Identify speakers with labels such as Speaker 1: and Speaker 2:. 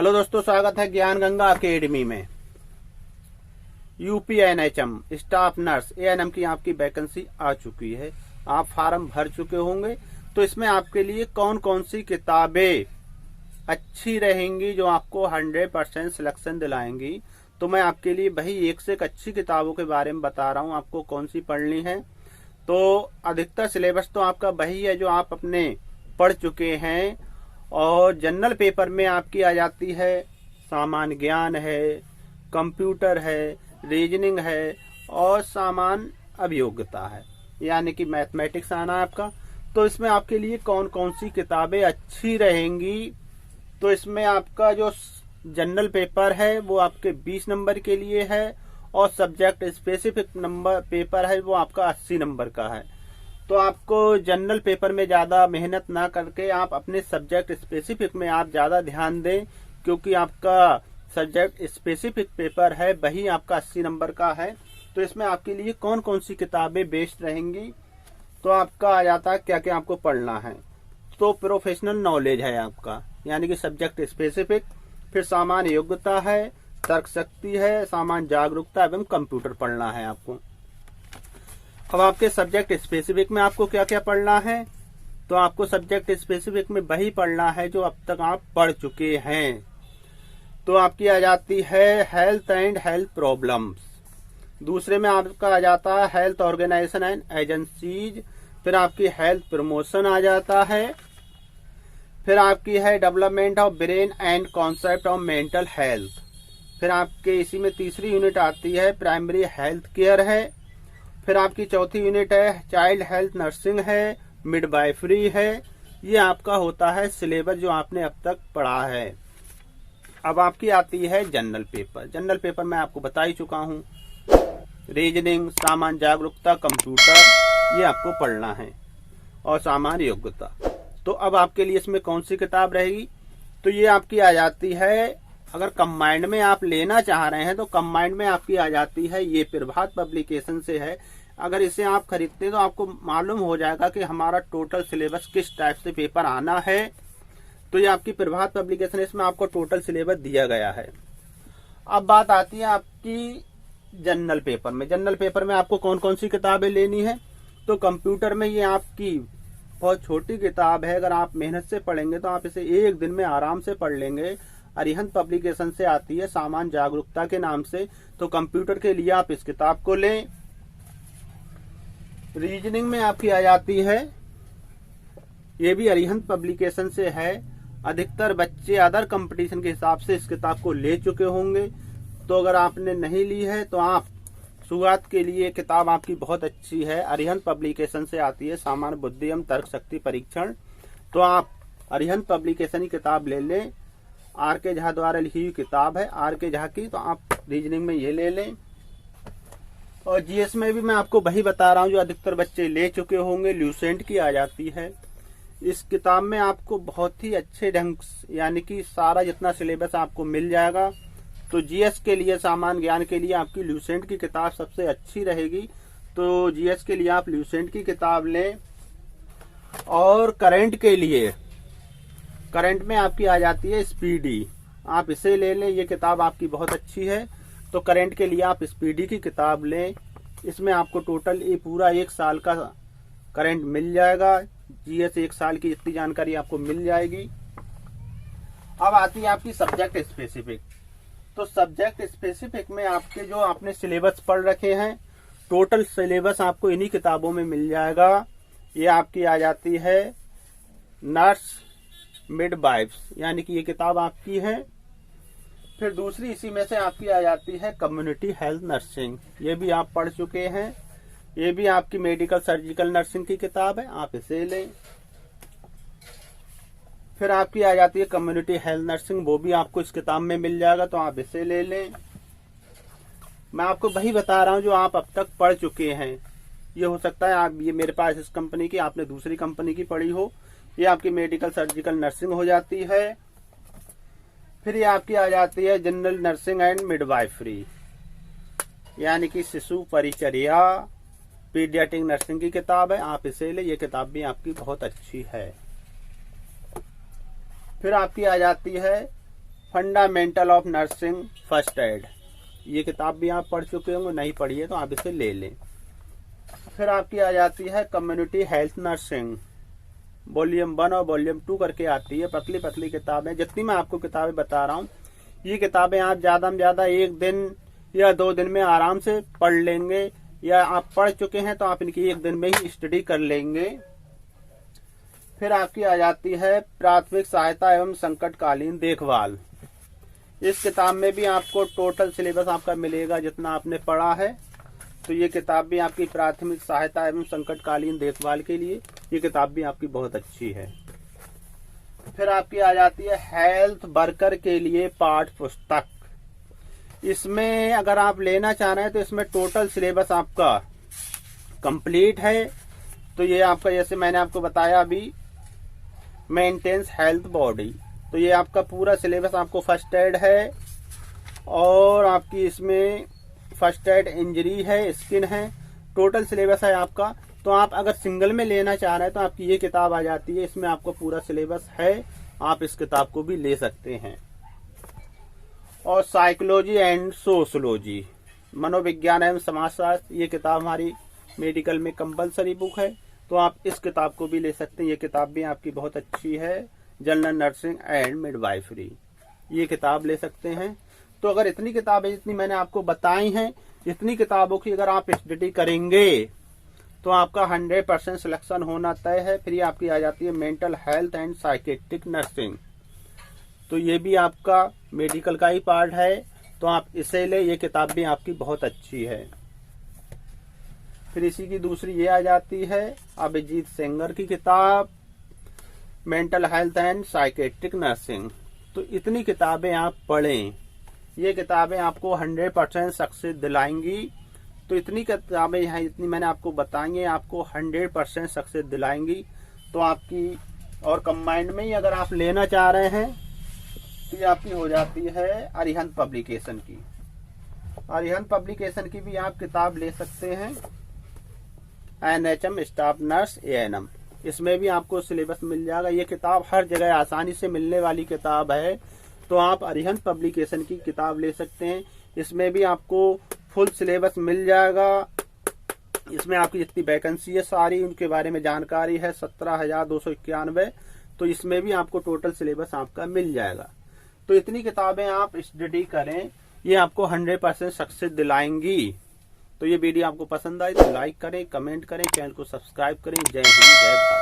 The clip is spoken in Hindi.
Speaker 1: हेलो दोस्तों, स्वागत है ज्ञान गंगा अकेडमी में। यूपीएनएचएम स्टाफ नर्स एएनएम की आपकी वैकेंसी आ चुकी है। आप फार्म भर चुके होंगे। तो इसमें आपके लिए कौन कौन सी किताबें अच्छी रहेंगी जो आपको 100% सिलेक्शन दिलाएंगी, तो मैं आपके लिए वही एक से एक अच्छी किताबों के बारे में बता रहा हूँ आपको कौन सी पढ़नी है। तो अधिकतर सिलेबस तो आपका वही है जो आप अपने पढ़ चुके हैं। और जनरल पेपर में आपकी आ जाती है सामान्य ज्ञान है, कंप्यूटर है, रीजनिंग है और सामान्य अभियोग्यता है, यानी कि मैथमेटिक्स आना है आपका। तो इसमें आपके लिए कौन कौन सी किताबें अच्छी रहेंगी, तो इसमें आपका जो जनरल पेपर है वो आपके 20 नंबर के लिए है और सब्जेक्ट स्पेसिफिक नंबर पेपर है वो आपका 80 नंबर का है। तो आपको जनरल पेपर में ज्यादा मेहनत ना करके आप अपने सब्जेक्ट स्पेसिफिक में आप ज्यादा ध्यान दें, क्योंकि आपका सब्जेक्ट स्पेसिफिक पेपर है वही आपका 80 नंबर का है। तो इसमें आपके लिए कौन कौन सी किताबें बेस्ट रहेंगी, तो आपका आ जाता है क्या क्या आपको पढ़ना है। तो प्रोफेशनल नॉलेज है आपका, यानी कि सब्जेक्ट स्पेसिफिक, फिर सामान्य योग्यता है, तर्क शक्ति है, सामान्य जागरूकता एवं कंप्यूटर पढ़ना है आपको। अब आपके सब्जेक्ट स्पेसिफिक में आपको क्या क्या पढ़ना है, तो आपको सब्जेक्ट स्पेसिफिक में वही पढ़ना है जो अब तक आप पढ़ चुके हैं। तो आपकी आ जाती है हेल्थ एंड हेल्थ प्रॉब्लम्स, दूसरे में आपका आ जाता है हेल्थ ऑर्गेनाइजेशन एंड एजेंसीज, फिर आपकी हेल्थ प्रमोशन आ जाता है, फिर आपकी है development of brain and concept of mental health, फिर आपके इसी में तीसरी यूनिट आती है प्राइमरी हेल्थ केयर है, फिर आपकी चौथी यूनिट है चाइल्ड हेल्थ नर्सिंग है, मिडवाइफरी है। ये आपका होता है सिलेबस जो आपने अब तक पढ़ा है। अब आपकी आती है जनरल पेपर। जनरल पेपर मैं आपको बता ही चुका हूँ, रीजनिंग, सामान्य जागरूकता, कंप्यूटर, ये आपको पढ़ना है और सामान्य योग्यता। तो अब आपके लिए इसमें कौन सी किताब रहेगी, तो ये आपकी आ जाती है, अगर कंबाइंड में आप लेना चाह रहे हैं तो कंबाइंड में आपकी आ जाती है, ये प्रभात पब्लिकेशन से है। अगर इसे आप खरीदते हैं तो आपको मालूम हो जाएगा कि हमारा टोटल सिलेबस किस टाइप से पेपर आना है। तो ये आपकी प्रभात पब्लिकेशन, इसमें आपको टोटल सिलेबस दिया गया है। अब बात आती है आपकी जनरल पेपर में। जनरल पेपर में आपको कौन कौन सी किताबें लेनी है, तो कंप्यूटर में ये आपकी बहुत छोटी किताब है। अगर आप मेहनत से पढ़ेंगे तो आप इसे एक दिन में आराम से पढ़ लेंगे। अरिहंत पब्लिकेशन से आती है सामान्य जागरूकता के नाम से। तो कंप्यूटर के लिए आप इस किताब को लें। रीजनिंग में आपकी आ जाती है, ये भी अरिहंत पब्लिकेशन से है। अधिकतर बच्चे अदर कंपटीशन के हिसाब से इस किताब को ले चुके होंगे। तो अगर आपने नहीं ली है तो आप शुरुआत के लिए किताब आपकी बहुत अच्छी है। अरिहंत पब्लिकेशन से आती है सामान्य बुद्धि एवं तर्क शक्ति परीक्षण। तो आप अरिहंत पब्लिकेशन की किताब ले लें। आर के झा द्वारा लिखी हुई किताब है आर के झा की, तो आप रीजनिंग में ये ले लें। और जीएस में भी मैं आपको वही बता रहा हूँ जो अधिकतर बच्चे ले चुके होंगे, ल्यूसेंट की आ जाती है। इस किताब में आपको बहुत ही अच्छे ढंग यानी कि सारा जितना सिलेबस आपको मिल जाएगा। तो जीएस के लिए, सामान्य ज्ञान के लिए आपकी ल्यूसेंट की किताब सबसे अच्छी रहेगी। तो जीएस के लिए आप ल्यूसेंट की किताब लें। और करंट के लिए, करंट में आपकी आ जाती है स्पीडी, आप इसे ले लें। ये किताब आपकी बहुत अच्छी है। तो करंट के लिए आप स्पीडी की किताब लें। इसमें आपको टोटल ये पूरा एक साल का करंट मिल जाएगा। जीएस एक साल की इतनी जानकारी आपको मिल जाएगी। अब आती है आपकी सब्जेक्ट स्पेसिफिक। तो सब्जेक्ट स्पेसिफिक में आपके जो आपने सिलेबस पढ़ रखे हैं, टोटल सिलेबस आपको इन्हीं किताबों में मिल जाएगा। ये आपकी आ जाती है नर्स मिडवाइफ्स, यानी कि ये किताब आपकी है। फिर दूसरी इसी में से आपकी आ जाती है कम्युनिटी हेल्थ नर्सिंग, ये भी आप पढ़ चुके हैं। ये भी आपकी मेडिकल सर्जिकल नर्सिंग की किताब है, आप इसे लें। फिर आपकी आ जाती है कम्युनिटी हेल्थ नर्सिंग, वो भी आपको इस किताब में मिल जाएगा, तो आप इसे ले लें। मैं आपको वही बता रहा हूँ जो आप अब तक पढ़ चुके हैं। ये हो सकता है आप ये मेरे पास इस कंपनी की, आपने दूसरी कंपनी की पढ़ी हो। ये आपकी मेडिकल सर्जिकल नर्सिंग हो जाती है। फिर ये आपकी आ जाती है जनरल नर्सिंग एंड मिडवाइफरी, यानी कि शिशु परिचर्या, पीडियाट्रिक नर्सिंग की किताब है, आप इसे ले। ये किताब भी आपकी बहुत अच्छी है। फिर आपकी आ जाती है fundamental of nursing first aid, ये किताब भी आप पढ़ चुके होंगे, नहीं पढ़ी है तो आप इसे ले लें। फिर आपकी आ जाती है कम्युनिटी हेल्थ नर्सिंग, वॉल्यूम 1 और वॉल्यूम 2 करके आती है। पतली पतली किताबें, जितनी मैं आपको किताबें बता रहा हूँ, ये किताबें आप ज्यादा में ज्यादा 1 दिन या 2 दिन में आराम से पढ़ लेंगे, या आप पढ़ चुके हैं तो आप इनकी 1 दिन में ही स्टडी कर लेंगे। फिर आपकी आ जाती है प्राथमिक सहायता एवं संकटकालीन देखभाल। इस किताब में भी आपको टोटल सिलेबस आपका मिलेगा जितना आपने पढ़ा है। तो ये किताब भी आपकी प्राथमिक सहायता एवं संकटकालीन देखभाल के लिए, ये किताब भी आपकी बहुत अच्छी है। फिर आपकी आ जाती है हेल्थ वर्कर के लिए पाठ पुस्तक। इसमें अगर आप लेना चाह रहे हैं तो इसमें टोटल सिलेबस आपका कंप्लीट है। तो ये आपका, जैसे मैंने आपको बताया अभी, मेंटेन्स हेल्थ बॉडी, तो ये आपका पूरा सिलेबस आपको फर्स्ट एड है, और आपकी इसमें फर्स्ट एड इंजरी है, स्किन है, टोटल सिलेबस है आपका। तो आप अगर सिंगल में लेना चाह रहे हैं तो आपकी ये किताब आ जाती है, इसमें आपको पूरा सिलेबस है, आप इस किताब को भी ले सकते हैं। और साइकोलॉजी एंड सोशोलॉजी, मनोविज्ञान एवं समाजशास्त्र, ये किताब हमारी मेडिकल में कंपलसरी बुक है, तो आप इस किताब को भी ले सकते हैं। ये किताब भी आपकी बहुत अच्छी है। जनरल नर्सिंग एंड मिडवाइफरी, ये किताब ले सकते हैं। तो अगर इतनी किताबें जितनी मैंने आपको बताई हैं, इतनी किताबों की अगर आप स्टडी करेंगे तो आपका 100% सिलेक्शन होना तय है। फिर आपकी आ जाती है mental health and psychiatric nursing, तो ये भी आपका मेडिकल का ही पार्ट है, तो आप इसे ले, ये किताब भी आपकी बहुत अच्छी है। फिर इसी की दूसरी ये आ जाती है अभिजीत सेंगर की किताब, mental health and psychiatric nursing. तो इतनी किताबें आप पढ़ें, ये किताबें आपको 100% सक्सेस दिलाएंगी। तो इतनी किताबें यहाँ इतनी मैंने आपको बताई हैं, आपको 100% सक्सेस दिलाएंगी। तो आपकी, और कंबाइंड में ही अगर आप लेना चाह रहे हैं तो ये आपकी हो जाती है अरिहंत पब्लिकेशन की। अरिहंत पब्लिकेशन की भी आप किताब ले सकते हैं, NHM स्टाफ नर्स ANM, इसमें भी आपको सिलेबस मिल जाएगा। ये किताब हर जगह आसानी से मिलने वाली किताब है, तो आप अरिहंत पब्लिकेशन की किताब ले सकते हैं। इसमें भी आपको फुल सिलेबस मिल जाएगा। इसमें आपकी जितनी वैकेंसी है सारी उनके बारे में जानकारी है, 17,291। तो इसमें भी आपको टोटल सिलेबस आपका मिल जाएगा। तो इतनी किताबें आप स्टडी करें, ये आपको 100% सक्सेस दिलाएंगी। तो ये वीडियो आपको पसंद आई तो लाइक करें, कमेंट करें, चैनल को सब्सक्राइब करें। जय हिंद, जय भारत।